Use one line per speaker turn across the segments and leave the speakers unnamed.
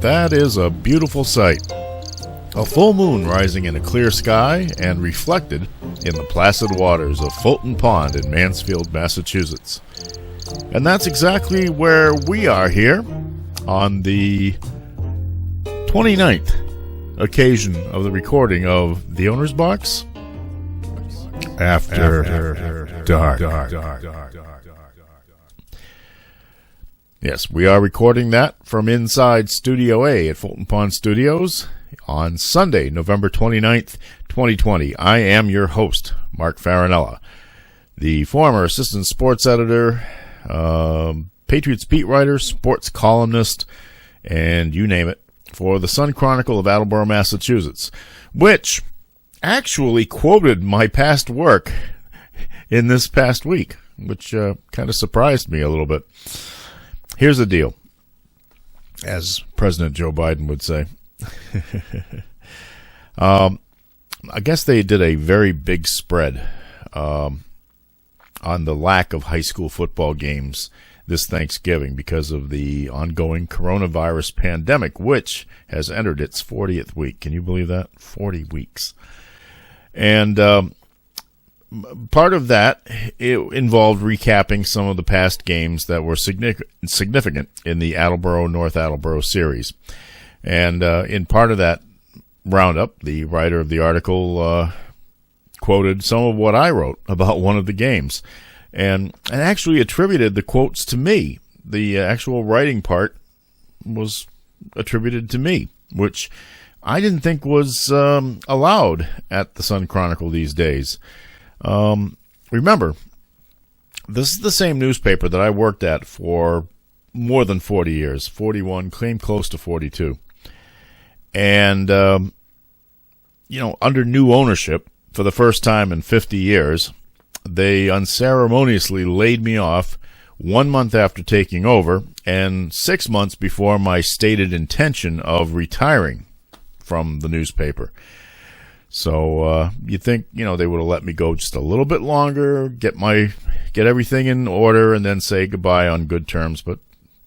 That is a beautiful sight. A full moon rising in a clear sky and reflected in the placid waters of Fulton Pond in Mansfield, Massachusetts. And that's exactly where we are here on the 29th occasion of the recording of The Owner's Box After Dark. Yes, we are recording that from inside Studio A at Fulton Pond Studios on Sunday, November 29th, 2020. I am your host, Mark Farinella, the former assistant sports editor, Patriots beat writer, sports columnist, and you name it, for the Sun Chronicle of Attleboro, Massachusetts, which actually quoted my past work in this past week, which kind of surprised me a little bit. Here's the deal, as President Joe Biden would say. I guess they did a very big spread on the lack of high school football games this Thanksgiving because of the ongoing coronavirus pandemic, which has entered its 40th week. Can you believe that? 40 weeks. And part of that, it involved recapping some of the past games that were significant in the Attleboro-North Attleboro series. And in part of that roundup, the writer of the article quoted some of what I wrote about one of the games and actually attributed the quotes to me. The actual writing part was attributed to me, which I didn't think was allowed at the Sun Chronicle these days. Remember, this is the same newspaper that I worked at for more than 40 years, 41, came close to 42. And, under new ownership, for the first time in 50 years, they unceremoniously laid me off 1 month after taking over and 6 months before my stated intention of retiring from the newspaper. So you'd think, they would have let me go just a little bit longer, get everything in order, and then say goodbye on good terms. But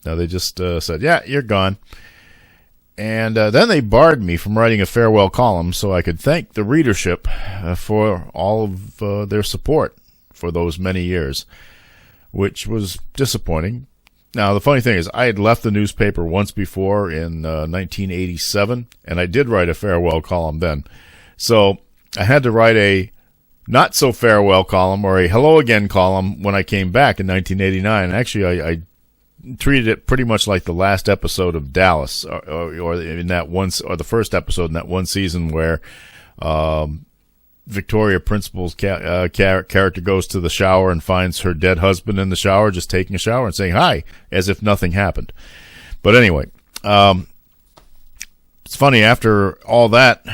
no, they just said, yeah, you're gone. And then they barred me from writing a farewell column so I could thank the readership for all of their support for those many years, which was disappointing. Now, the funny thing is, I had left the newspaper once before in 1987, and I did write a farewell column then. So I had to write a not-so-farewell column or a hello again column when I came back in 1989. Actually, I treated it pretty much like the last episode of Dallas, or in that one, or the first episode in that one season where Victoria Principal's character goes to the shower and finds her dead husband in the shower, just taking a shower and saying hi, as if nothing happened. But anyway, it's funny, after all that,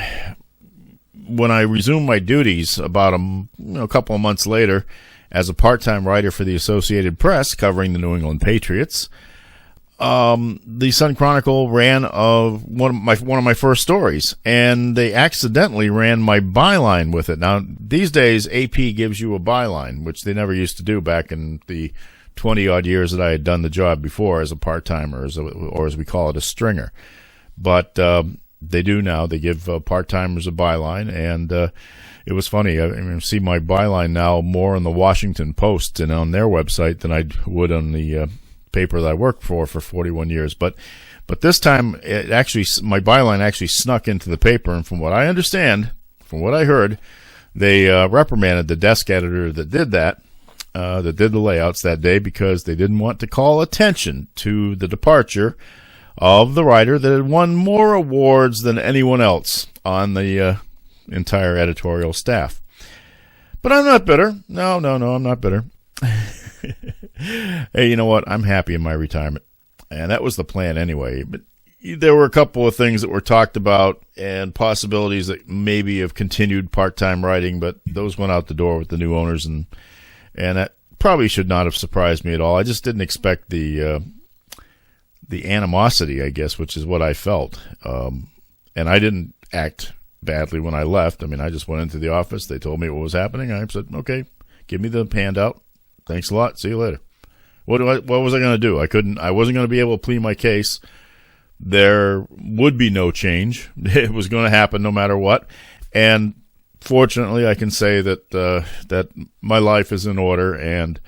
when I resumed my duties about a couple of months later as a part-time writer for the Associated Press covering the New England Patriots, the Sun Chronicle ran one of my first stories, and they accidentally ran my byline with it. Now, these days, AP gives you a byline, which they never used to do back in the 20-odd years that I had done the job before as a part-timer, or as we call it, a stringer. But they do now. They give part-timers a byline, and it was funny. I see my byline now more on the Washington Post and on their website than I would on the paper that I worked for 41 years. But this time, my byline actually snuck into the paper, and from what I understand, from what I heard, they reprimanded the desk editor that did that, that did the layouts that day, because they didn't want to call attention to the departure of the writer that had won more awards than anyone else on the entire editorial staff. But I'm not bitter. No, I'm not bitter. Hey, you know what? I'm happy in my retirement. And that was the plan anyway. But there were a couple of things that were talked about and possibilities that maybe have continued part-time writing, but those went out the door with the new owners, and that probably should not have surprised me at all. I just didn't expect the animosity, I guess, which is what I felt. And I didn't act badly when I left. I mean, I just went into the office. They told me what was happening. I said, okay, give me the handout. Thanks a lot. See you later. What was I going to do? I wasn't going to be able to plead my case there would be no change. It was going to happen no matter what. And fortunately, I can say that that my life is in order, and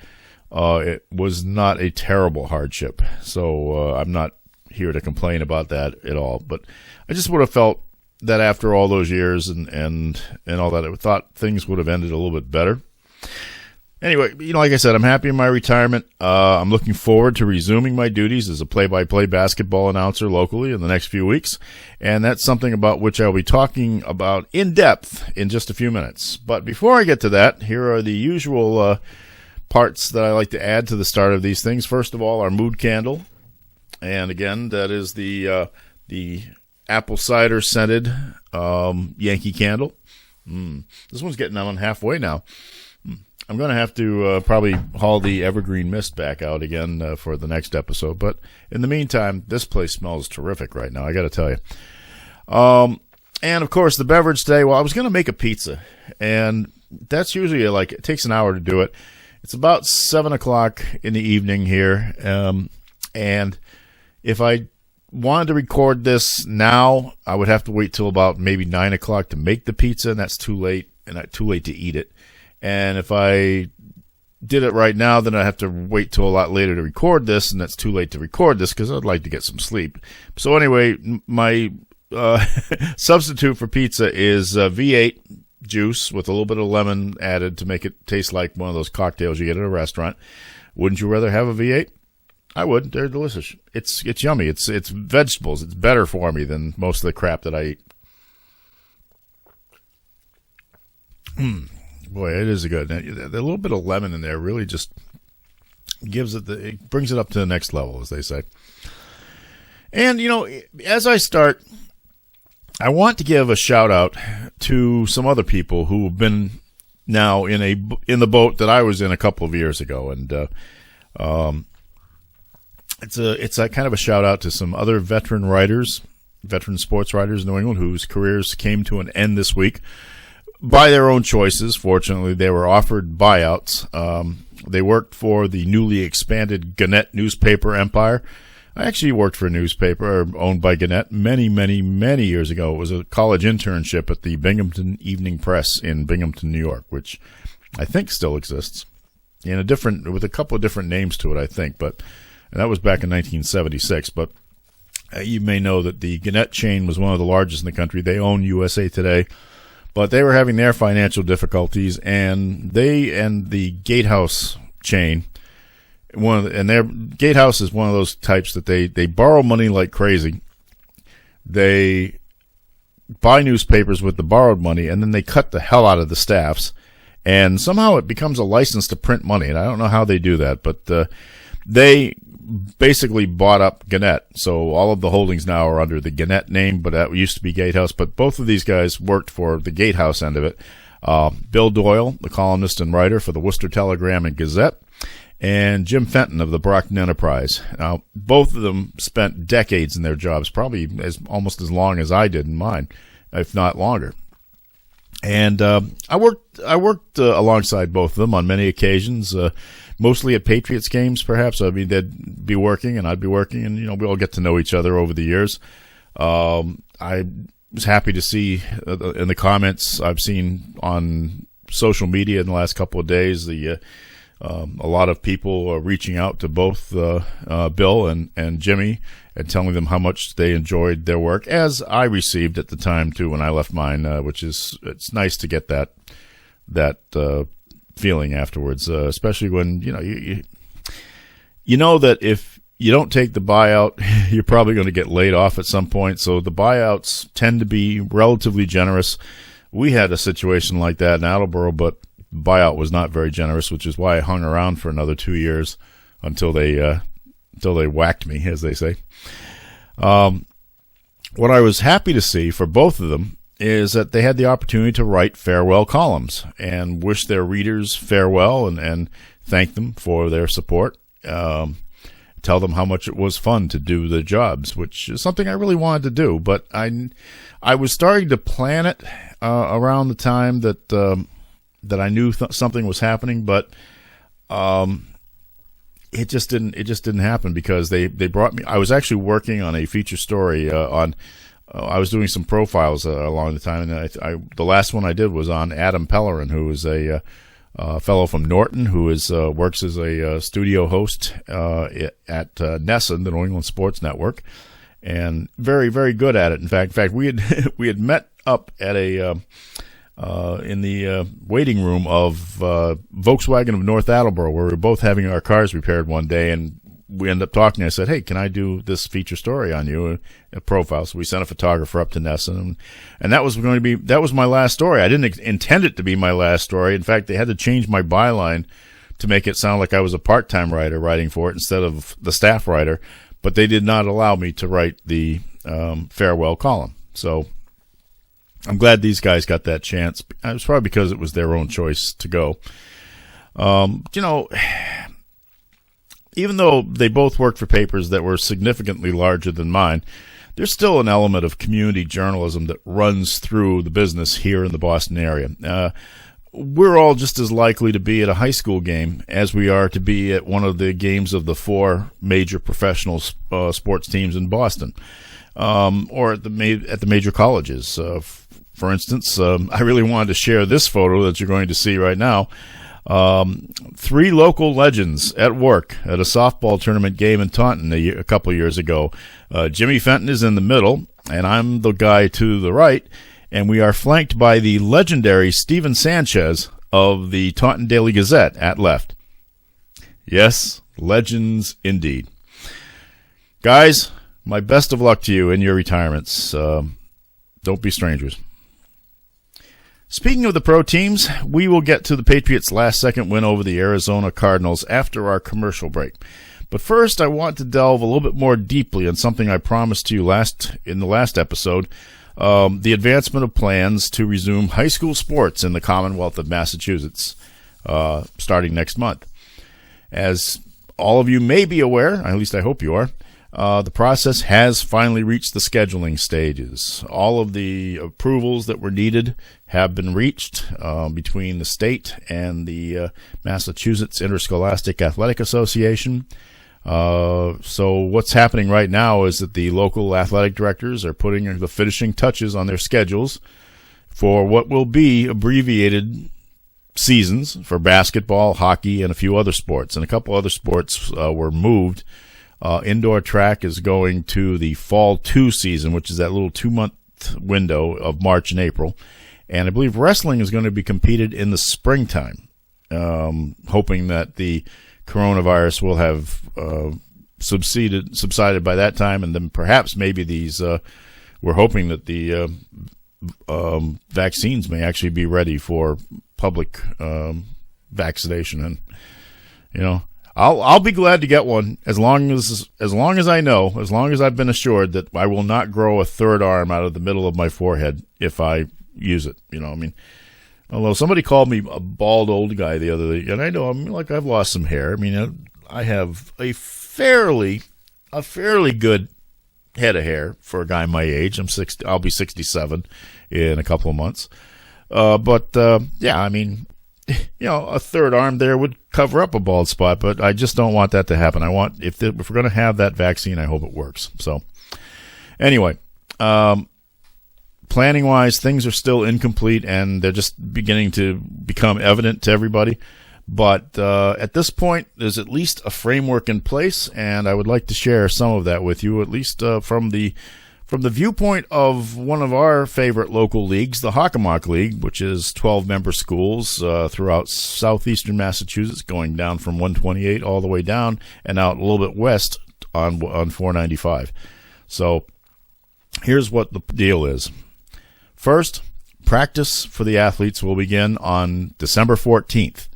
it was not a terrible hardship. So I'm not here to complain about that at all. But I just would have felt that after all those years and all that, I thought things would have ended a little bit better. Anyway, like I said, I'm happy in my retirement. I'm looking forward to resuming my duties as a play-by-play basketball announcer locally in the next few weeks, and that's something about which I'll be talking about in depth in just a few minutes. But before I get to that, here are the usual parts that I like to add to the start of these things. First of all, our mood candle, and again, that is the apple cider scented Yankee candle. This one's getting on halfway now. I'm going to have to probably haul the evergreen mist back out again for the next episode. But in the meantime, this place smells terrific right now, I got to tell you. And, of course, the beverage today, well, I was going to make a pizza. And that's usually it takes an hour to do it. It's about 7 o'clock in the evening here. And if I wanted to record this now, I would have to wait till about maybe 9 o'clock to make the pizza, and that's too late, and not too late to eat it. And if I did it right now, then I'd have to wait till a lot later to record this, and that's too late to record this because I'd like to get some sleep. So anyway, my substitute for pizza is V8 juice with a little bit of lemon added to make it taste like one of those cocktails you get at a restaurant. Wouldn't you rather have a V8? I would. They're delicious. It's yummy. It's vegetables. It's better for me than most of the crap that I eat. Boy, it is good. A little bit of lemon in there really just gives it brings it up to the next level, as they say. And, as I start, I want to give a shout out to some other people who have been now in the boat that I was in a couple of years ago. And it's a kind of a shout out to some other veteran sports writers in New England whose careers came to an end this week. By their own choices. Fortunately, they were offered buyouts. They worked for the newly expanded Gannett newspaper empire. I actually worked for a newspaper owned by Gannett many, many, many years ago. It was a college internship at the Binghamton Evening Press in Binghamton, New York, which I think still exists with a couple of different names to it, I think. And that was back in 1976. But you may know that the Gannett chain was one of the largest in the country. They own USA Today. But they were having their financial difficulties, and the Gatehouse chain, their Gatehouse is one of those types that they borrow money like crazy. They buy newspapers with the borrowed money, and then they cut the hell out of the staffs, and somehow it becomes a license to print money. And I don't know how they do that, but they basically bought up Gannett. So all of the holdings now are under the Gannett name, but that used to be Gatehouse. But both of these guys worked for the Gatehouse end of it. Bill Doyle, the columnist and writer for the Worcester Telegram and Gazette, and Jim Fenton of the Brockton Enterprise. Now, both of them spent decades in their jobs, probably almost as long as I did in mine, if not longer. And I worked alongside both of them on many occasions, mostly at Patriots games, perhaps. I mean, they'd be working and I'd be working, and we all get to know each other over the years. I was happy to see in the comments I've seen on social media in the last couple of days, a lot of people are reaching out to both Bill and Jimmy and telling them how much they enjoyed their work, as I received at the time too when I left mine, it's nice to get that feeling afterwards, especially when you know that if you don't take the buyout, you're probably going to get laid off at some point. So the buyouts tend to be relatively generous. We had a situation like that in Attleboro, but buyout was not very generous, which is why I hung around for another 2 years until they whacked me, as they say. What I was happy to see for both of them is that they had the opportunity to write farewell columns and wish their readers farewell and thank them for their support. Tell them how much it was fun to do the jobs, which is something I really wanted to do. But I was starting to plan it around the time that I knew something was happening. But it just didn't happen because they brought me. I was actually working on a feature story I was doing some profiles along the time, and the last one I did was on Adam Pellerin, who is a fellow from Norton, who works as a studio host at NESN, the New England Sports Network, and very, very good at it. In fact, we had met up at in the waiting room of Volkswagen of North Attleboro, where we were both having our cars repaired one day, and we ended up talking. I said, hey, can I do this feature story on you, a profile? So we sent a photographer up to NESN, and that was my last story. I didn't intend it to be my last story. In fact, they had to change my byline to make it sound like I was a part-time writer writing for it instead of the staff writer, but they did not allow me to write the farewell column. So I'm glad these guys got that chance. It was probably because it was their own choice to go. Even though they both worked for papers that were significantly larger than mine, there's still an element of community journalism that runs through the business here in the Boston area. We're all just as likely to be at a high school game as we are to be at one of the games of the 4 major professional sports teams in Boston, or at the major colleges. For instance, I really wanted to share this photo that you're going to see right now. 3 local legends at work at a softball tournament game in Taunton a couple of years ago. Jimmy Fenton is in the middle, and I'm the guy to the right, and we are flanked by the legendary Steven Sanchez of the Taunton Daily Gazette at left. Yes, legends indeed. Guys, my best of luck to you in your retirements. Don't be strangers. Speaking of the pro teams, we will get to the Patriots' last-second win over the Arizona Cardinals after our commercial break. But first, I want to delve a little bit more deeply on something I promised to you in the last episode, the advancement of plans to resume high school sports in the Commonwealth of Massachusetts starting next month. As all of you may be aware, at least I hope you are, the process has finally reached the scheduling stages. All of the approvals that were needed have been reached between the state and the Massachusetts Interscholastic Athletic Association. So what's happening right now is that the local athletic directors are putting the finishing touches on their schedules for what will be abbreviated seasons for basketball, hockey, and a few other sports. And a couple other sports were moved. Indoor track is going to the fall 2 season, which is that little 2-month window of March and April. And I believe wrestling is going to be competed in the springtime, hoping that the coronavirus will have subsided by that time. And then perhaps maybe we're hoping that the vaccines may actually be ready for public vaccination. And, I'll be glad to get one as long as I know, as long as I've been assured that I will not grow a third arm out of the middle of my forehead if I use it. Although somebody called me a bald old guy the other day, and I know I've lost some hair. I have a fairly good head of hair for a guy my age. I'll be 67 in a couple of months. A third arm there would cover up a bald spot, but I just don't want that to happen. If we're going to have that vaccine, I hope it works. So, anyway, planning-wise, things are still incomplete, and they're just beginning to become evident to everybody. But at this point, there's at least a framework in place, and I would like to share some of that with you, at least from the viewpoint of one of our favorite local leagues, the Hockomock League, which is 12 member schools throughout southeastern Massachusetts, going down from 128 all the way down and out a little bit west on 495. So here's what the deal is. First, practice for the athletes will begin on December 14th.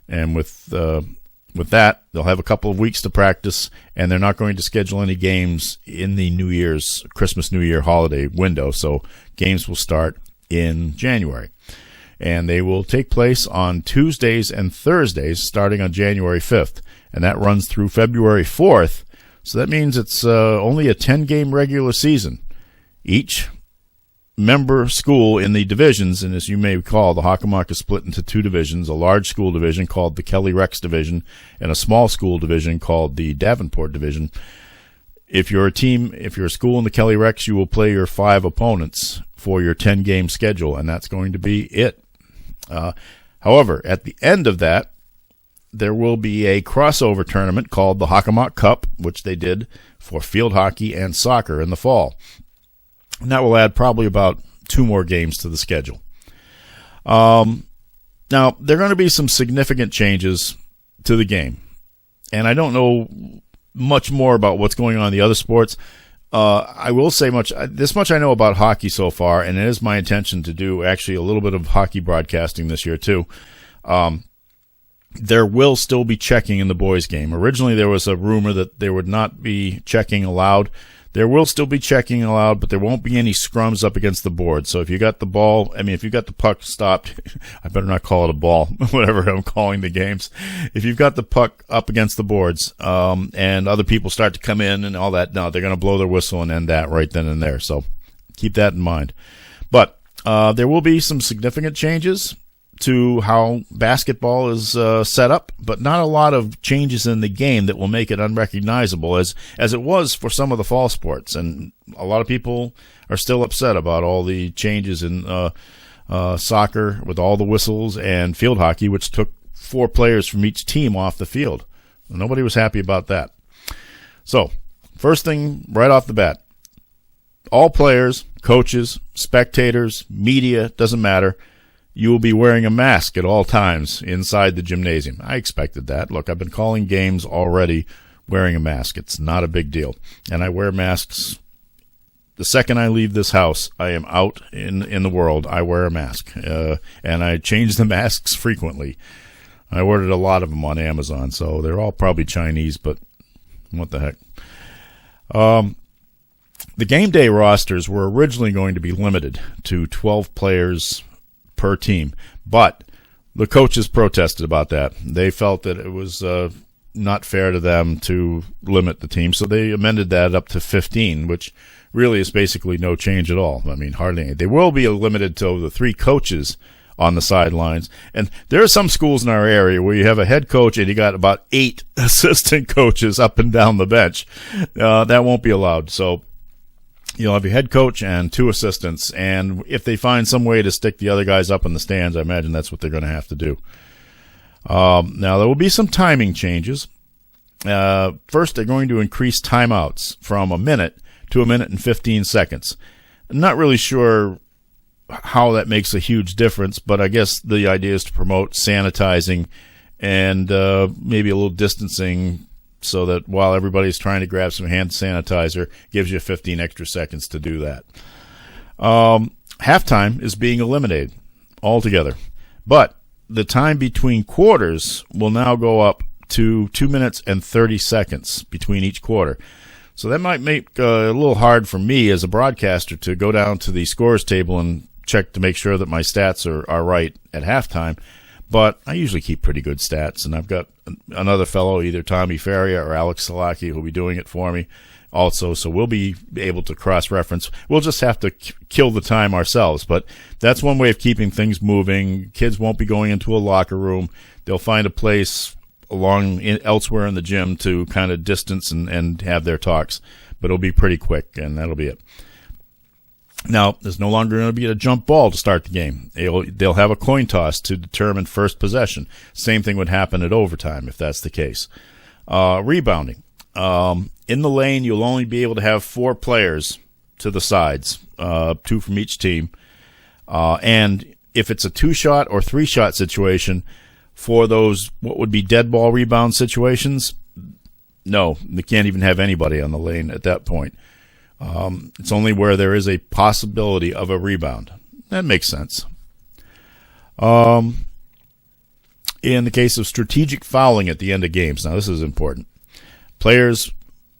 And with that, they'll have a couple of weeks to practice, and they're not going to schedule any games in the Christmas, New Year holiday window. So games will start in January, and they will take place on Tuesdays and Thursdays starting on January 5th, and that runs through February 4th. So that means it's only a 10-game regular season. Each member school in the divisions, and as you may recall, the Hockomock is split into two divisions, a large school division called the Kelly Rex Division and a small school division called the Davenport Division. If you're a school in the Kelly Rex, you will play your 5 opponents for your 10-game schedule, and that's going to be it. However, at the end of that, there will be a crossover tournament called the Hockomock Cup, which they did for field hockey and soccer in the fall. And that will add probably about 2 more games to the schedule. Now, there are going to be some significant changes to the game. And I don't know much more about what's going on in the other sports. I will say this much I know about hockey so far, and it is my intention to do actually a little bit of hockey broadcasting this year too. There will still be checking in the boys' game. Originally, there was a rumor that there would not be checking allowed. There will still be checking allowed, but there won't be any scrums up against the board. So if you got if you got the puck stopped, I better not call it a ball, whatever I'm calling the games. If you've got the puck up against the boards, and other people start to come in and all that, no, they're going to blow their whistle and end that right then and there. So keep that in mind. But there will be some significant changes to how basketball is set up, but not a lot of changes in the game that will make it unrecognizable as it was for some of the fall sports. And a lot of people are still upset about all the changes in soccer with all the whistles and field hockey, which took 4 players from each team off the field. Nobody was happy about that. So, first thing right off the bat, all players, coaches, spectators, media, doesn't matter, you will be wearing a mask at all times inside the gymnasium. I expected that. Look, I've been calling games already wearing a mask. It's not a big deal. And I wear masks. The second I leave this house, I am out in the world. I wear a mask. And I change the masks frequently. I ordered a lot of them on Amazon, so they're all probably Chinese, but what the heck. The game day rosters were originally going to be limited to 12 players per team, but the coaches protested about that. They felt that it was not fair to them to limit the team, so they amended that up to 15, which really is basically no change at all. I mean, hardly any. They will be limited to the 3 coaches on the sidelines, and there are some schools in our area where you have a head coach and you got about 8 assistant coaches up and down the bench. That won't be allowed, so you'll have your head coach and 2 assistants, and if they find some way to stick the other guys up in the stands, I imagine that's what they're going to have to do. Now, there will be some timing changes. First, they're going to increase timeouts from a minute to a minute and 15 seconds. I'm not really sure how that makes a huge difference, but I guess the idea is to promote sanitizing and maybe a little distancing, so that while everybody's trying to grab some hand sanitizer, gives you 15 extra seconds to do that. Halftime is being eliminated altogether, but the time between quarters will now go up to 2 minutes and 30 seconds between each quarter. So that might make a little hard for me as a broadcaster to go down to the scores table and check to make sure that my stats are right at halftime. But I usually keep pretty good stats, and I've got another fellow, either Tommy Faria or Alex Salaki, who'll be doing it for me also, so we'll be able to cross-reference. We'll just have to kill the time ourselves, but that's one way of keeping things moving. Kids won't be going into a locker room. They'll find a place elsewhere in the gym to kind of distance and have their talks, but it'll be pretty quick, and that'll be it. Now, there's no longer going to be a jump ball to start the game. They'll have a coin toss to determine first possession. Same thing would happen at overtime if that's the case. Rebounding. In the lane, you'll only be able to have 4 players to the sides, 2 from each team. And if it's a 2-shot or 3-shot situation, for those what would be dead ball rebound situations, no, they can't even have anybody on the lane at that point. It's only where there is a possibility of a rebound. That makes sense. In the case of strategic fouling at the end of games, now this is important. Players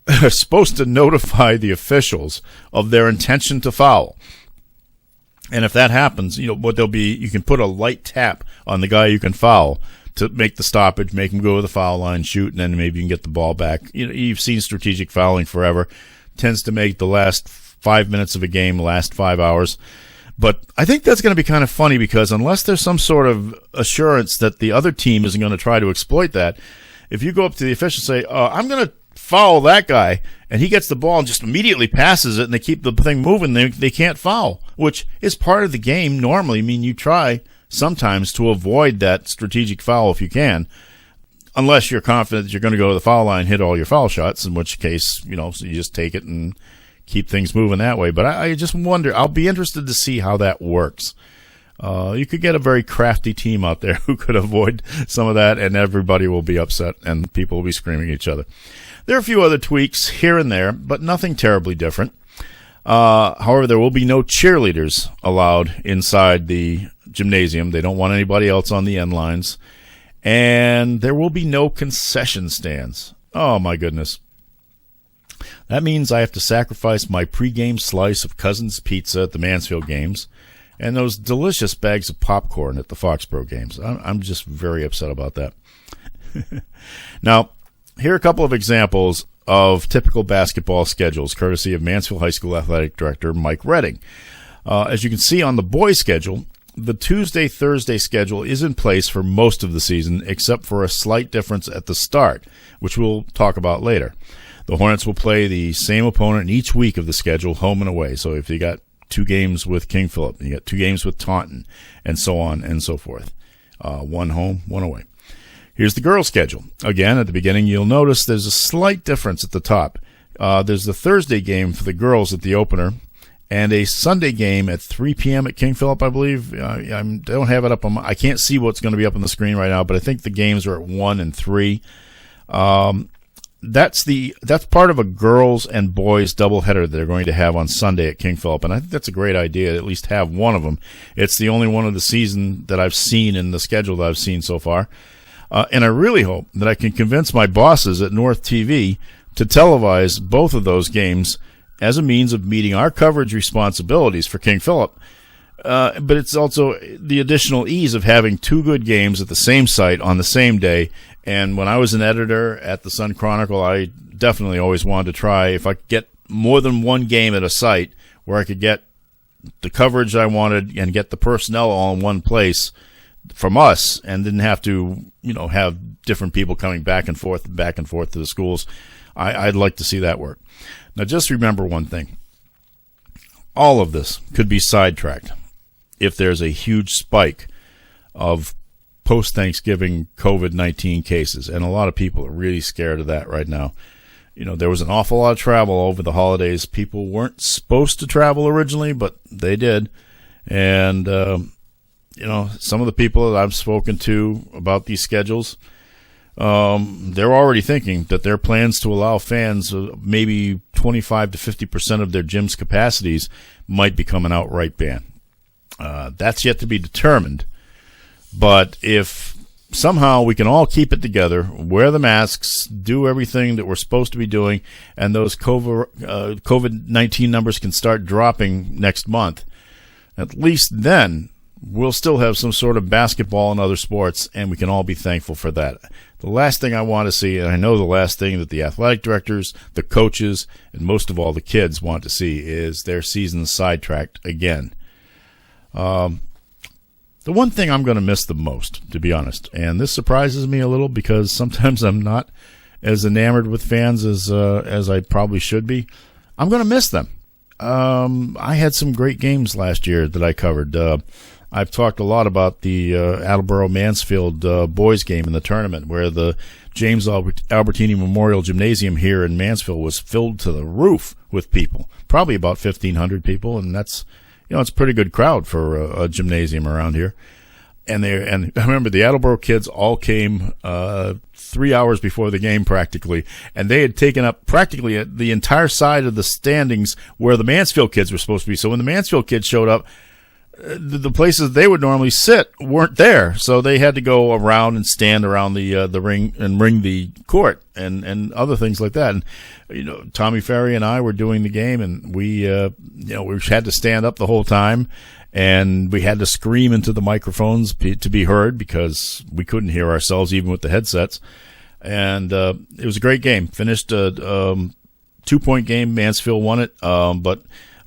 are supposed to notify the officials of their intention to foul. And if that happens, you can put a light tap on the guy you can foul to make the stoppage, make him go to the foul line, shoot, and then maybe you can get the ball back. You've seen strategic fouling forever. Tends to make the last 5 minutes of a game last 5 hours. But I think that's going to be kind of funny because unless there's some sort of assurance that the other team isn't going to try to exploit that, if you go up to the official and say, I'm going to foul that guy, and he gets the ball and just immediately passes it and they keep the thing moving, they can't foul, which is part of the game normally. I mean, you try sometimes to avoid that strategic foul if you can, unless you're confident that you're going to go to the foul line and hit all your foul shots, in which case, so you just take it and keep things moving that way. But I just wonder, I'll be interested to see how that works. You could get a very crafty team out there who could avoid some of that, and everybody will be upset and people will be screaming at each other. There are a few other tweaks here and there, but nothing terribly different. However, there will be no cheerleaders allowed inside the gymnasium. They don't want anybody else on the end lines. And there will be no concession stands. Oh, my goodness. That means I have to sacrifice my pregame slice of Cousins Pizza at the Mansfield games and those delicious bags of popcorn at the Foxborough games. I'm just very upset about that. Now, here are a couple of examples of typical basketball schedules, courtesy of Mansfield High School Athletic Director Mike Redding. As you can see on the boys' schedule, the Tuesday-Thursday schedule is in place for most of the season, except for a slight difference at the start, which we'll talk about later. The Hornets will play the same opponent in each week of the schedule, home and away. So if you got 2 games with King Philip, you got 2 games with Taunton, and so on and so forth. 1 home, 1 away. Here's the girls' schedule. Again, at the beginning, you'll notice there's a slight difference at the top. There's the Thursday game for the girls at the opener, and a Sunday game at 3 p.m. at King Philip, I believe. I don't have it up on I can't see what's going to be up on the screen right now, but I think the games are at 1 and 3. That's part of a girls and boys doubleheader that they're going to have on Sunday at King Philip, and I think that's a great idea to at least have one of them. It's the only one of the season that I've seen in the schedule that I've seen so far. And I really hope that I can convince my bosses at North TV to televise both of those games as a means of meeting our coverage responsibilities for King Philip. But it's also the additional ease of having 2 good games at the same site on the same day. And when I was an editor at the Sun Chronicle, I definitely always wanted to try, if I could get more than 1 game at a site where I could get the coverage I wanted and get the personnel all in one place from us and didn't have to, have different people coming back and forth to the schools. I'd like to see that work. Now, just remember one thing. All of this could be sidetracked if there's a huge spike of post-Thanksgiving COVID-19 cases, and a lot of people are really scared of that right now. There was an awful lot of travel over the holidays. People weren't supposed to travel originally, but they did. And, some of the people that I've spoken to about these schedules, they're already thinking that their plans to allow fans maybe 25 to 50% of their gym's capacities might become an outright ban. That's yet to be determined. But if somehow we can all keep it together, wear the masks, do everything that we're supposed to be doing, and those COVID-19 numbers can start dropping next month, at least then we'll still have some sort of basketball and other sports, and we can all be thankful for that. The last thing I want to see, and I know the last thing that the athletic directors, the coaches, and most of all the kids want to see, is their season sidetracked again. The one thing I'm going to miss the most, to be honest, and this surprises me a little because sometimes I'm not as enamored with fans as I probably should be, I'm going to miss them. I had some great games last year that I covered. I've talked a lot about the Attleboro-Mansfield boys game in the tournament where the James Albertini Memorial Gymnasium here in Mansfield was filled to the roof with people, probably about 1,500 people, and that's it's a pretty good crowd for a gymnasium around here. And I remember the Attleboro kids all came 3 hours before the game practically, and they had taken up practically the entire side of the standings where the Mansfield kids were supposed to be. So when the Mansfield kids showed up, the places they would normally sit weren't there, so they had to go around and stand around the ring and ring the court and other things like that. And Tommy Ferry and I were doing the game, and we had to stand up the whole time, and we had to scream into the microphones to be heard because we couldn't hear ourselves even with the headsets. And it was a great game. Finished a 2-point game. Mansfield won it, but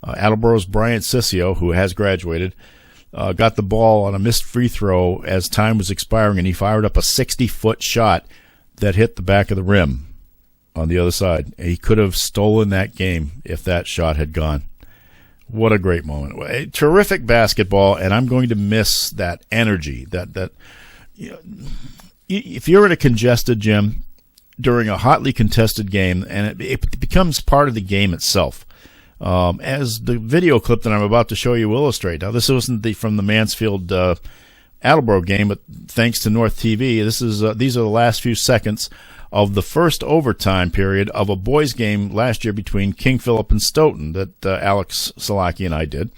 Attleboro's Bryant Sissio, who has graduated, got the ball on a missed free throw as time was expiring, and he fired up a 60-foot shot that hit the back of the rim on the other side. He could have stolen that game if that shot had gone. What a great moment. Terrific basketball, and I'm going to miss that energy. That you know, if you're in a congested gym during a hotly contested game, and it becomes part of the game itself. As the video clip that I'm about to show you will illustrate. Now, this wasn't from the Mansfield Attleboro game, but thanks to North TV, these are the last few seconds of the first overtime period of a boys' game last year between King Philip and Stoughton that Alex Salaki and I did.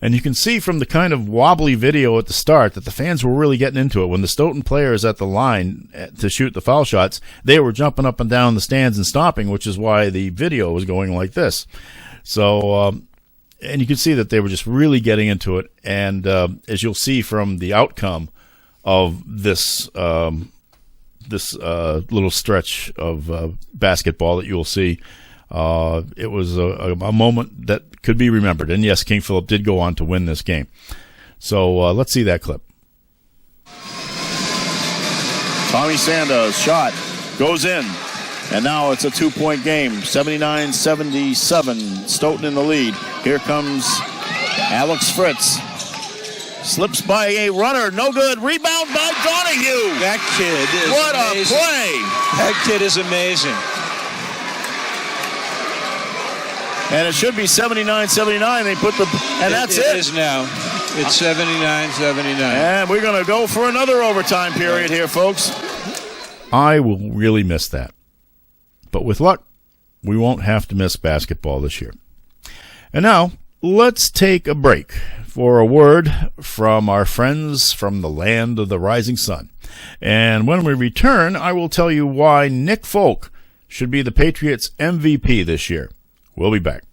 And you can see from the kind of wobbly video at the start that the fans were really getting into it. When the Stoughton players at the line to shoot the foul shots, they were jumping up and down the stands and stomping, which is why the video was going like this. So, and you can see that they were just really getting into it. And as you'll see from the outcome of this little stretch of basketball that you'll see, it was a moment that could be remembered. And yes, King Philip did go on to win this game. So let's see that clip.
Tommy Sanda's shot goes in. And now it's a 2-point game, 79-77, Stoughton in the lead. Here comes Alex Fritz. Slips by a runner, no good. Rebound by Donahue.
That kid is
what
amazing.
A play.
That kid is amazing.
And it should be 79-79. They put that's it.
It is now. It's 79-79.
And we're going to go for another overtime period here, folks.
I will really miss that. But with luck, we won't have to miss basketball this year. And now, let's take a break for a word from our friends from the land of the rising sun. And when we return, I will tell you why Nick Folk should be the Patriots' MVP this year. We'll be back.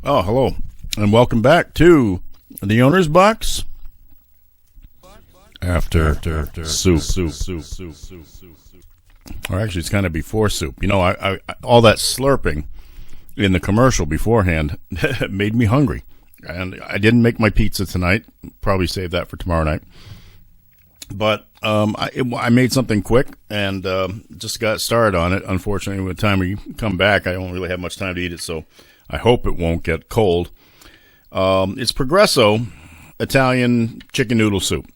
Oh, hello, and welcome back to the Owner's Box after soup. Or actually, it's kind of before soup. You know, I all that slurping in the commercial beforehand made me hungry. And I didn't make my pizza tonight. Probably save that for tomorrow night. But I made something quick and just got started on it. Unfortunately, by the time we come back, I don't really have much time to eat it, so I hope it won't get cold. It's Progresso Italian chicken noodle soup.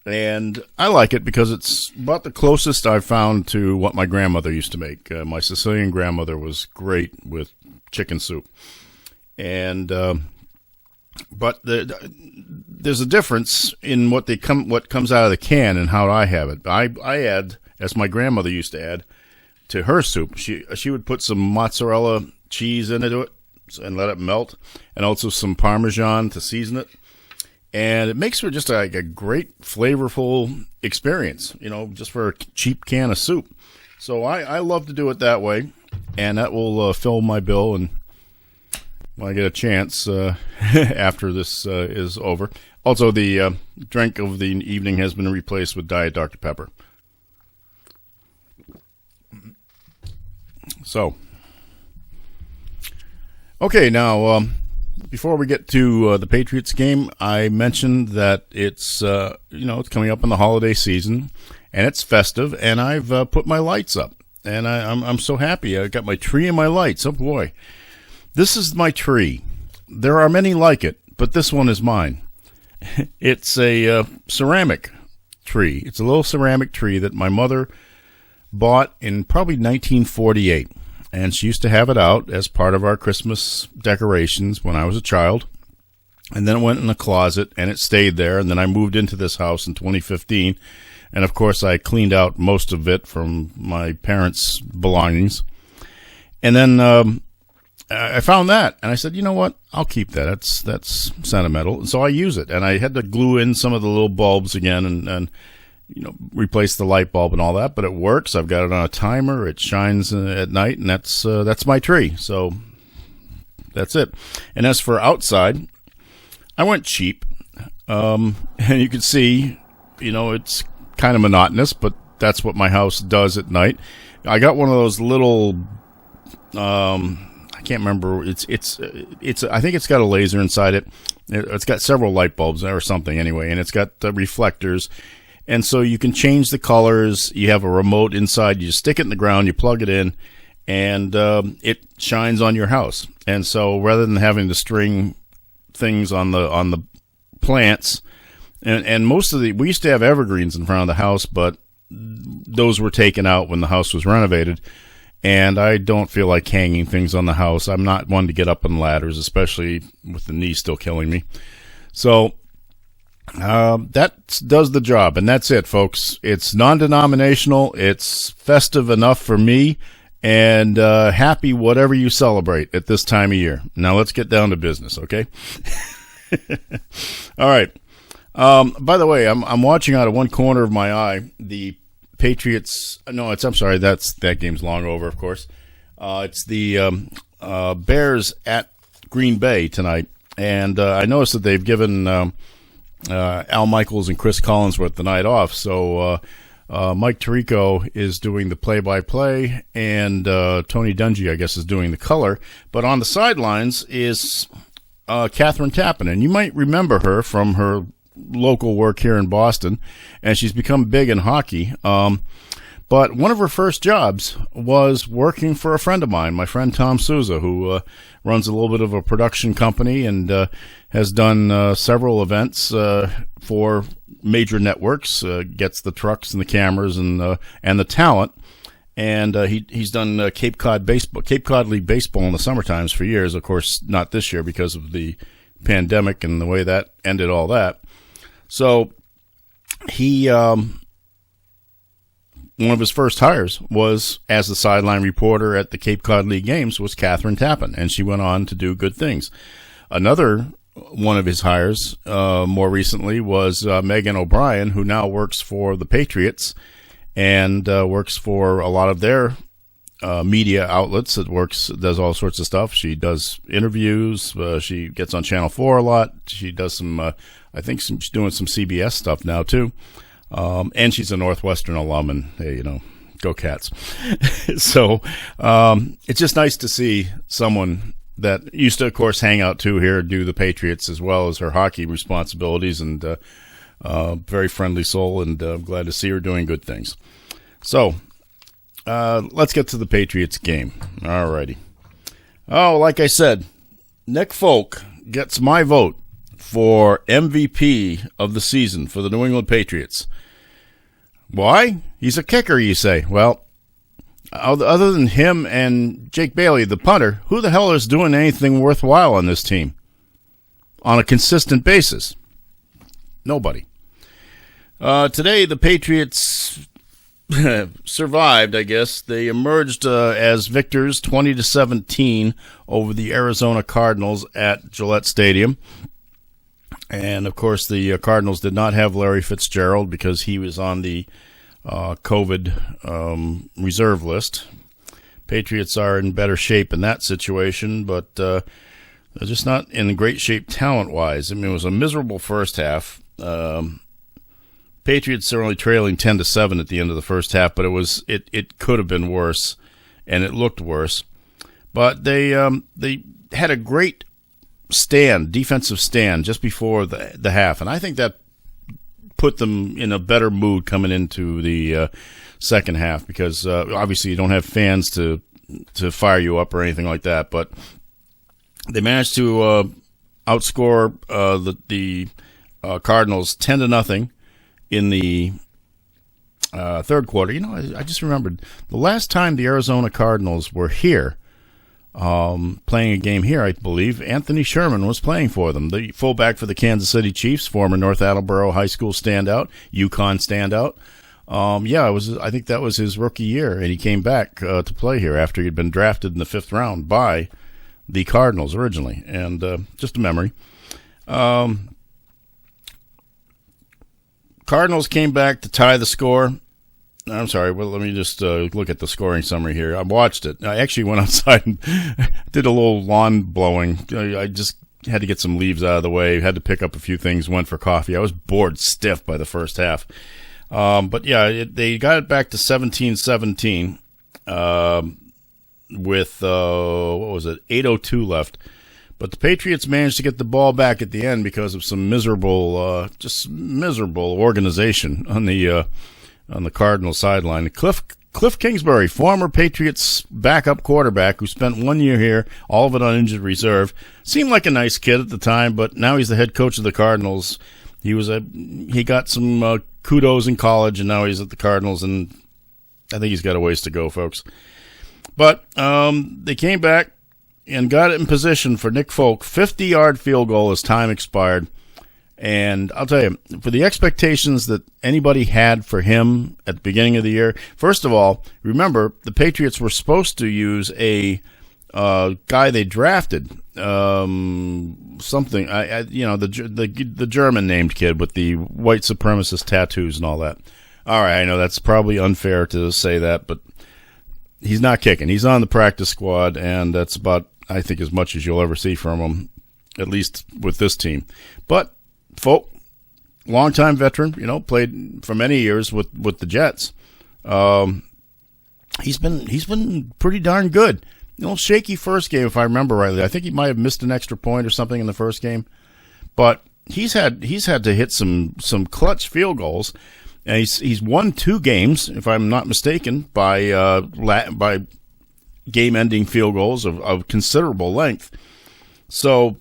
And I like it because it's about the closest I've found to what my grandmother used to make. My Sicilian grandmother was great with chicken soup. And but there's a difference in what comes out of the can and how I have it. I add, as my grandmother used to add to her soup, she would put some mozzarella cheese into it and let it melt, and also some Parmesan to season it. And it makes for just a great, flavorful experience, you know, just for a cheap can of soup. So I love to do it that way, and that will fill my bill and when I get a chance after this is over. Also, the drink of the evening has been replaced with Diet Dr. Pepper. So, okay, now, before we get to the Patriots game, I mentioned that it's it's coming up in the holiday season, and it's festive, and I've put my lights up, and I'm so happy. I got my tree and my lights. Oh boy, this is my tree. There are many like it, but this one is mine. It's a ceramic tree. It's a little ceramic tree that my mother bought in probably 1948. and she used to have it out as part of our Christmas decorations when I was a child. And then it went in the closet, and it stayed there. And then I moved into this house in 2015. And, of course, I cleaned out most of it from my parents' belongings. And then I found that, and I said, you know what? I'll keep that. That's sentimental. And so I use it. And I had to glue in some of the little bulbs again and replace the light bulb and all that. But it works. I've got it on a timer. It shines at night, and that's my tree. So that's it. And as for outside, I went cheap, and you can see, it's kind of monotonous, but that's what my house does at night. I got one of those little, I can't remember. It's. I think it's got a laser inside it. It's got several light bulbs or something anyway, and it's got reflectors, and so you can change the colors. You have a remote inside. You just stick it in the ground. You plug it in, and it shines on your house. And so rather than having to string things on the plants, and most of we used to have evergreens in front of the house, but those were taken out when the house was renovated, and I don't feel like hanging things on the house. I'm not one to get up on ladders, especially with the knee still killing me. So that does the job, and that's it, folks. It's non-denominational, it's festive enough for me, and happy whatever you celebrate at this time of year. Now let's get down to business, okay? All right. By the way, I'm watching out of one corner of my eye the Patriots. No, I'm sorry. That game's long over, of course. It's the Bears at Green Bay tonight, and I noticed that they've given Al Michaels and Chris Collinsworth the night off. So Mike Tirico is doing the play-by-play, and Tony Dungy, I guess, is doing the color. But on the sidelines is Catherine Tappan, and you might remember her from her local work here in Boston, and she's become big in hockey. But one of her first jobs was working for a friend of mine, my friend Tom Souza, who runs a little bit of a production company and has done several events for major networks, gets the trucks and the cameras and the talent. And he's done Cape Cod League baseball in the summer times for years. Of course, not this year because of the pandemic and the way that ended all that. So he, one of his first hires was as the sideline reporter at the Cape Cod League games was Catherine Tappan, and she went on to do good things. Another one of his hires more recently was Megan O'Brien, who now works for the Patriots and works for a lot of their media outlets. Does all sorts of stuff. She does interviews. She gets on Channel 4 a lot. She does some, she's doing some CBS stuff now too. And she's a Northwestern alum, and hey, go Cats. So, it's just nice to see someone that used to, of course, hang out too here, do the Patriots as well as her hockey responsibilities, and, very friendly soul, and I'm glad to see her doing good things. So, let's get to the Patriots game. All righty. Oh, like I said, Nick Folk gets my vote for MVP of the season for the New England Patriots. Why? He's a kicker, you say. Well, other than him and Jake Bailey, the punter, who the hell is doing anything worthwhile on this team on a consistent basis? Nobody. Today, the Patriots survived, I guess. They emerged as victors 20-17 over the Arizona Cardinals at Gillette Stadium. And, of course, the Cardinals did not have Larry Fitzgerald because he was on the COVID reserve list. Patriots are in better shape in that situation, but they're just not in great shape talent-wise. I mean, it was a miserable first half. Patriots are only trailing 10-7 at the end of the first half, but it could have been worse, and it looked worse. But they had a great defensive stand just before the half, and I think that put them in a better mood coming into the second half because obviously you don't have fans to fire you up or anything like that, but they managed to outscore the Cardinals 10-0 in the third quarter. I just remembered the last time the Arizona Cardinals were here, playing a game here, I believe, Anthony Sherman was playing for them, the fullback for the Kansas City Chiefs, former North Attleboro High School standout, UConn standout. I think that was his rookie year, and he came back to play here after he'd been drafted in the 5th round by the Cardinals originally, and just a memory. Cardinals came back to tie the score. I'm sorry, well, let me just look at the scoring summary here. I watched it. I actually went outside and did a little lawn blowing. I just had to get some leaves out of the way, had to pick up a few things, went for coffee. I was bored stiff by the first half. But yeah, they got it back to 17-17 with, 8:02 left. But the Patriots managed to get the ball back at the end because of some miserable organization on the Cardinal sideline. Cliff Kingsbury, former Patriots backup quarterback who spent 1 year here, all of it on injured reserve, seemed like a nice kid at the time, but now he's the head coach of the Cardinals. He got some kudos in college, and now he's at the Cardinals, and I think he's got a ways to go, folks. But they came back and got it in position for Nick Folk, 50-yard field goal as time expired. And I'll tell you, for the expectations that anybody had for him at the beginning of the year, first of all, remember, the Patriots were supposed to use a guy they drafted, the German named kid with the white supremacist tattoos and all that. All right, I know that's probably unfair to say that, but he's not kicking. He's on the practice squad, and that's about, I think, as much as you'll ever see from him, at least with this team. But Folk, longtime veteran, played for many years with the Jets. He's been pretty darn good. Shaky first game, if I remember rightly. I think he might have missed an extra point or something in the first game, but he's had to hit some clutch field goals, and he's won 2 games, if I'm not mistaken, by game-ending field goals of considerable length. So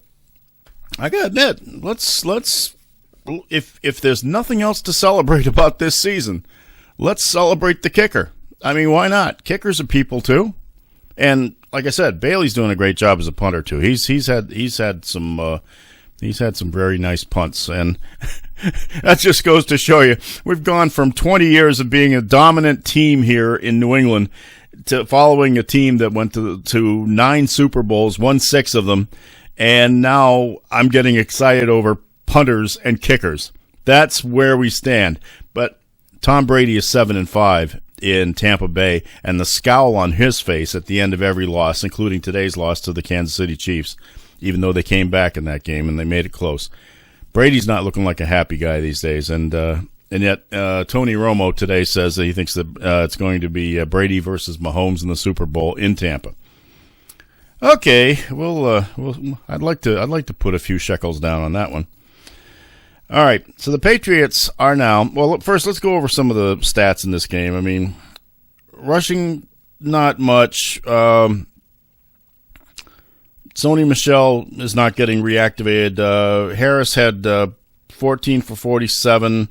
I gotta admit, let's if there's nothing else to celebrate about this season, let's celebrate the kicker. I mean, why not? Kickers are people too, and like I said, Bailey's doing a great job as a punter too. He's had some very nice punts, and that just goes to show you we've gone from 20 years of being a dominant team here in New England to following a team that went to 9 Super Bowls, won 6 of them. And now I'm getting excited over punters and kickers. That's where we stand. But Tom Brady is 7-5 in Tampa Bay, and the scowl on his face at the end of every loss, including today's loss to the Kansas City Chiefs, even though they came back in that game and they made it close. Brady's not looking like a happy guy these days, and yet Tony Romo today says that he thinks that it's going to be Brady versus Mahomes in the Super Bowl in Tampa. Okay, I'd like to put a few shekels down on that one. All right, so the Patriots are now. Well, first let's go over some of the stats in this game. I mean, rushing not much. Sony Michel is not getting reactivated. Harris had 14 for 47.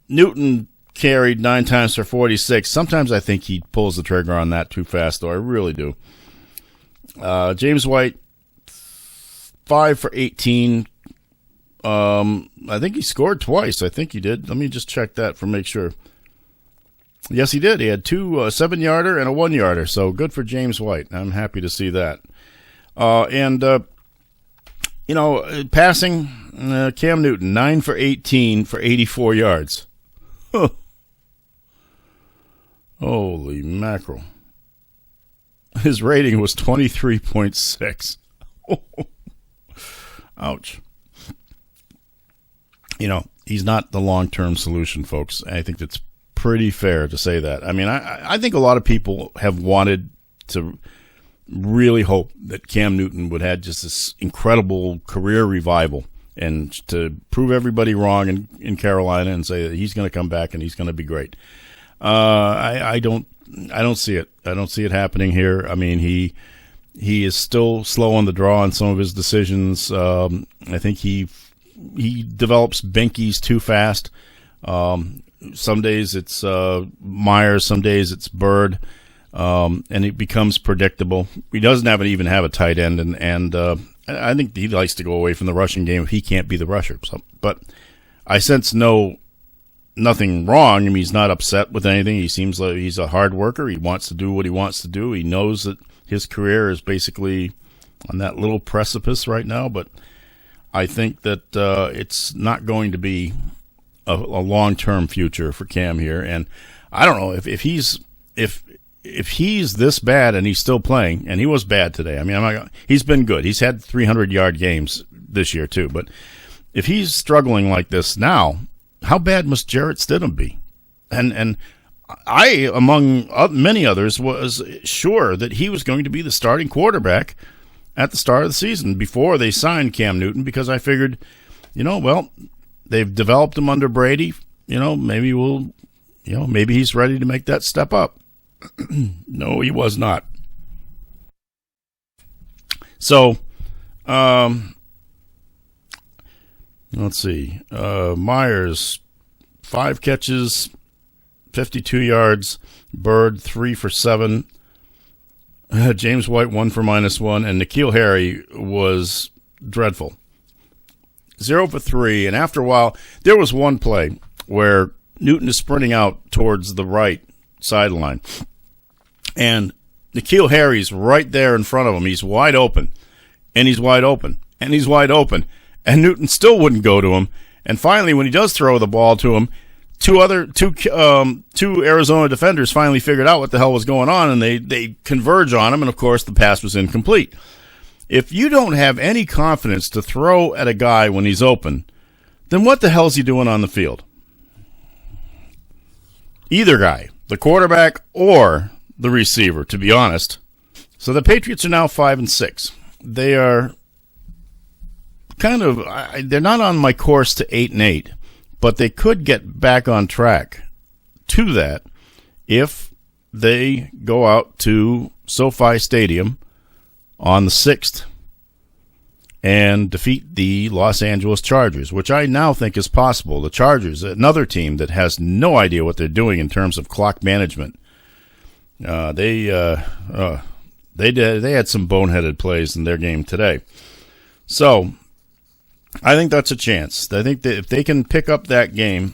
Newton carried 9 times for 46. Sometimes I think he pulls the trigger on that too fast, though. I really do. James White, 5 for 18. I think he scored twice. I think he did. Let me just check that for make sure. Yes, he did. He had 2 7-yarder and a 1-yarder, so good for James White. I'm happy to see that. Passing, Cam Newton, 9 for 18 for 84 yards. Huh. Holy mackerel. His rating was 23.6. Ouch. He's not the long-term solution, folks. I think that's pretty fair to say that. I mean, I think a lot of people have wanted to really hope that Cam Newton would have just this incredible career revival and to prove everybody wrong in Carolina and say that he's going to come back and he's going to be great. I don't see it. I don't see it happening here. I mean, he is still slow on the draw on some of his decisions. I think he develops binkies too fast. Some days it's Myers, some days it's Bird, and it becomes predictable. He doesn't even have a tight end, and I think he likes to go away from the rushing game if he can't be the rusher. But I sense nothing wrong. I mean, he's not upset with anything. He seems like he's a hard worker. He wants to do what he wants to do. He knows that his career is basically on that little precipice right now, but I think that it's not going to be a long-term future for Cam here. And I don't know if he's this bad and he's still playing, and he was bad today. I mean, he's been good. He's had 300-yard games this year too. But if he's struggling like this now, how bad must Jarrett Stidham be? And I, among many others, was sure that he was going to be the starting quarterback at the start of the season before they signed Cam Newton, because I figured, they've developed him under Brady. Maybe maybe he's ready to make that step up. No, he was not. So, let's see. Myers, 5 catches, 52 yards. Bird, 3 for 7. James White, 1 for -1. And N'Keal Harry was dreadful. 0 for 3. And after a while, there was one play where Newton is sprinting out towards the right sideline. And N'Keal Harry's right there in front of him. He's wide open. And he's wide open. And he's wide open. And Newton still wouldn't go to him. And finally, when he does throw the ball to him, two Arizona defenders finally figured out what the hell was going on, and they converge on him, and of course the pass was incomplete. If you don't have any confidence to throw at a guy when he's open, then what the hell is he doing on the field? Either guy, the quarterback or the receiver, to be honest. So the Patriots are now 5-6. They are they're not on my course to 8-8. But they could get back on track to that if they go out to SoFi Stadium on the 6th and defeat the Los Angeles Chargers, which I now think is possible. The Chargers, another team that has no idea what they're doing in terms of clock management. They had some boneheaded plays in their game today. So I think that's a chance. I think that if they can pick up that game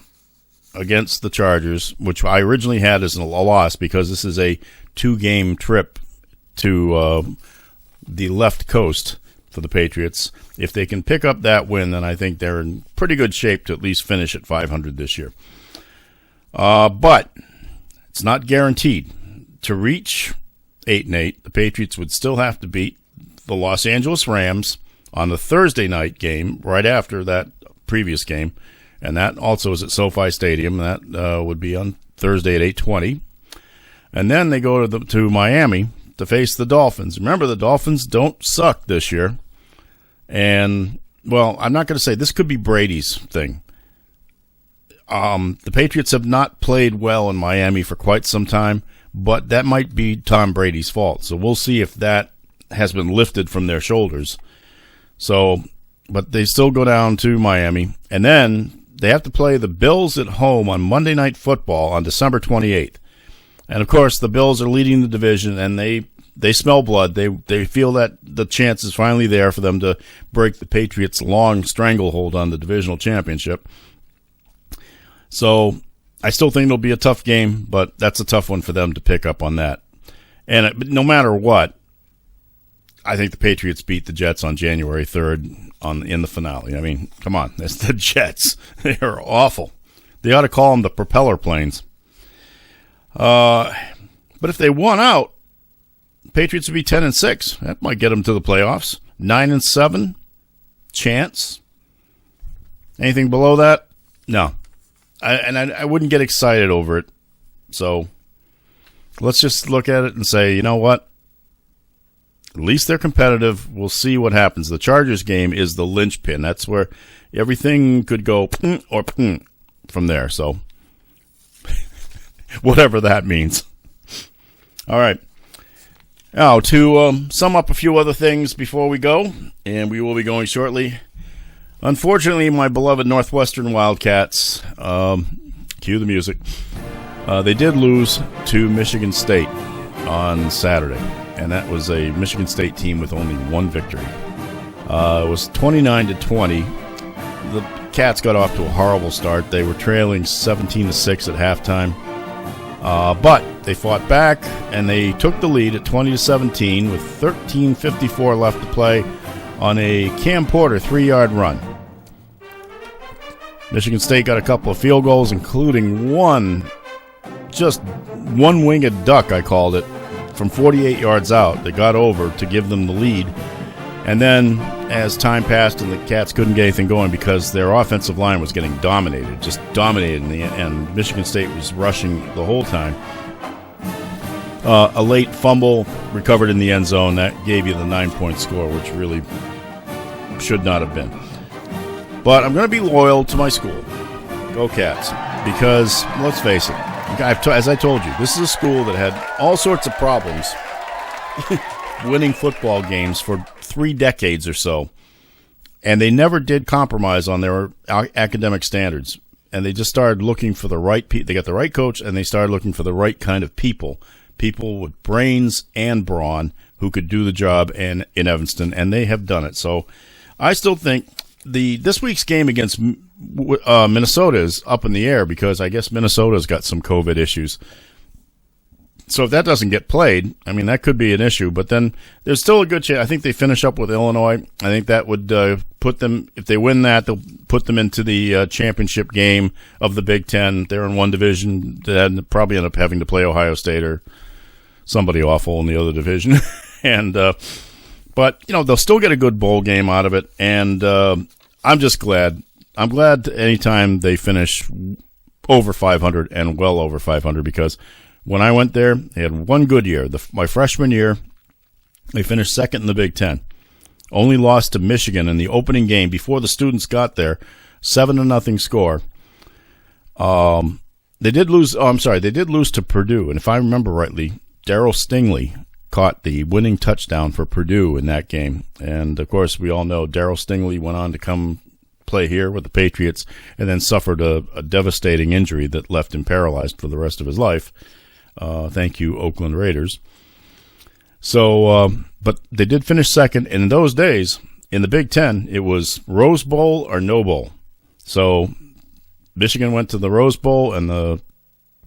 against the Chargers, which I originally had as a loss because this is a 2-game trip to the left coast for the Patriots, if they can pick up that win, then I think they're in pretty good shape to at least finish at 500 this year. But it's not guaranteed. To reach 8-8, the Patriots would still have to beat the Los Angeles Rams on the Thursday night game right after that previous game, and that also is at SoFi Stadium. That would be on Thursday at 8:20, and then they go to Miami to face the Dolphins. Remember, the Dolphins don't suck this year, and well, I'm not going to say this could be Brady's thing. The Patriots have not played well in Miami for quite some time, but that might be Tom Brady's fault. So we'll see if that has been lifted from their shoulders. So, but they still go down to Miami, and then they have to play the Bills at home on Monday Night Football on December 28th. And, of course, the Bills are leading the division, and they smell blood. They feel that the chance is finally there for them to break the Patriots' long stranglehold on the divisional championship. So I still think it'll be a tough game, but that's a tough one for them to pick up on that. And no matter what, I think the Patriots beat the Jets on January 3rd in the finale. I mean, come on. That's the Jets. They are awful. They ought to call them the propeller planes. But if they won out, the Patriots would be 10-6. That might get them to the playoffs. 9-7, chance. Anything below that? No. I wouldn't get excited over it. So let's just look at it and say, you know what? At least they're competitive. We'll see what happens. The Chargers game is the linchpin. That's where everything could go or from there. So whatever that means. All right. Now, to sum up a few other things before we go, and we will be going shortly. Unfortunately, my beloved Northwestern Wildcats, cue the music, they did lose to Michigan State on Saturday, and that was a Michigan State team with only one victory. It was 29-20. The Cats got off to a horrible start. They were trailing 17-6 at halftime, but they fought back, and they took the lead at 20-17 with 13:54 left to play on a Cam Porter 3-yard run. Michigan State got a couple of field goals, including just one winged duck, I called it, from 48 yards out. They got over to give them the lead. And then as time passed and the Cats couldn't get anything going because their offensive line was getting dominated, just dominated in the end, and Michigan State was rushing the whole time. A late fumble recovered in the end zone. That gave you the 9-point score, which really should not have been. But I'm going to be loyal to my school. Go Cats. Because, let's face it, as I told you, this is a school that had all sorts of problems winning football games for 3 decades or so. And they never did compromise on their academic standards. And they just started looking for the right people. They got the right coach, and they started looking for the right kind of people. People with brains and brawn who could do the job in Evanston, and they have done it. So I still think this week's game against Minnesota is up in the air because I guess Minnesota's got some COVID issues. So if that doesn't get played, I mean, that could be an issue. But then there's still a good chance. I think they finish up with Illinois. I think that would put them, if they win that, they'll put them into the championship game of the Big Ten. They're in one division. They'll probably end up having to play Ohio State or somebody awful in the other division. But, they'll still get a good bowl game out of it. And I'm just glad. I'm glad anytime they finish over 500 and well over 500 because when I went there, they had one good year. My freshman year, they finished second in the Big Ten. Only lost to Michigan in the opening game before the students got there, 7-0 score. They did lose. They did lose to Purdue, and if I remember rightly, Darryl Stingley caught the winning touchdown for Purdue in that game. And of course, we all know Darryl Stingley went on to come play here with the Patriots, and then suffered a devastating injury that left him paralyzed for the rest of his life. Thank you, Oakland Raiders. So, but they did finish second. And in those days, in the Big Ten, it was Rose Bowl or no bowl. So Michigan went to the Rose Bowl, and the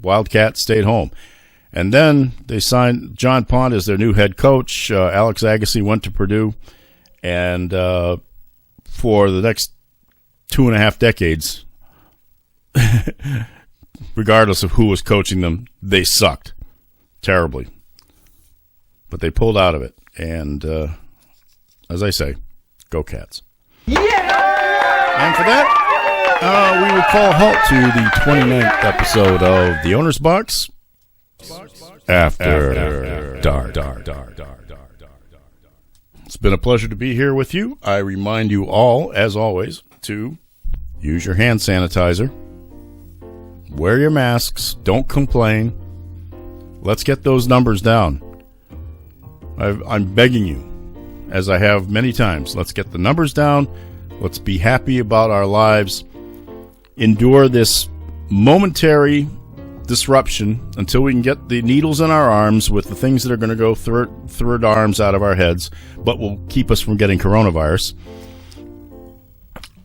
Wildcats stayed home. And then they signed John Pond as their new head coach. Alex Agassi went to Purdue. And for the next 2.5 decades, regardless of who was coaching them, they sucked terribly. But they pulled out of it. And as I say, go Cats. Yeah! And for that, we will call halt to the 29th episode of The Owner's Box After Dark. It's been a pleasure to be here with you. I remind you all, as always, to use your hand sanitizer. Wear your masks. Don't complain. Let's get those numbers down. I'm begging you, as I have many times, let's get the numbers down. Let's be happy about our lives. Endure this momentary disruption until we can get the needles in our arms with the things that are going to go third arms out of our heads, but will keep us from getting coronavirus.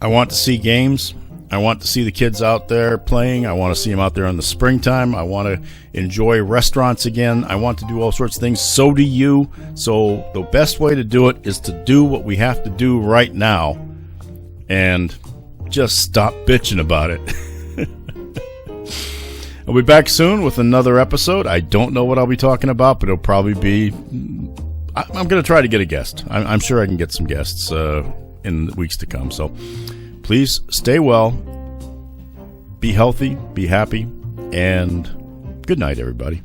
I want to see games. I want to see the kids out there playing. I want to see them out there in the springtime. I want to enjoy restaurants again. I want to do all sorts of things. So do you. So the best way to do it is to do what we have to do right now and just stop bitching about it. I'll be back soon with another episode. I don't know what I'll be talking about, but it'll probably be... I'm going to try to get a guest. I'm sure I can get some guests in the weeks to come. So please stay well, be healthy, be happy, and good night, everybody.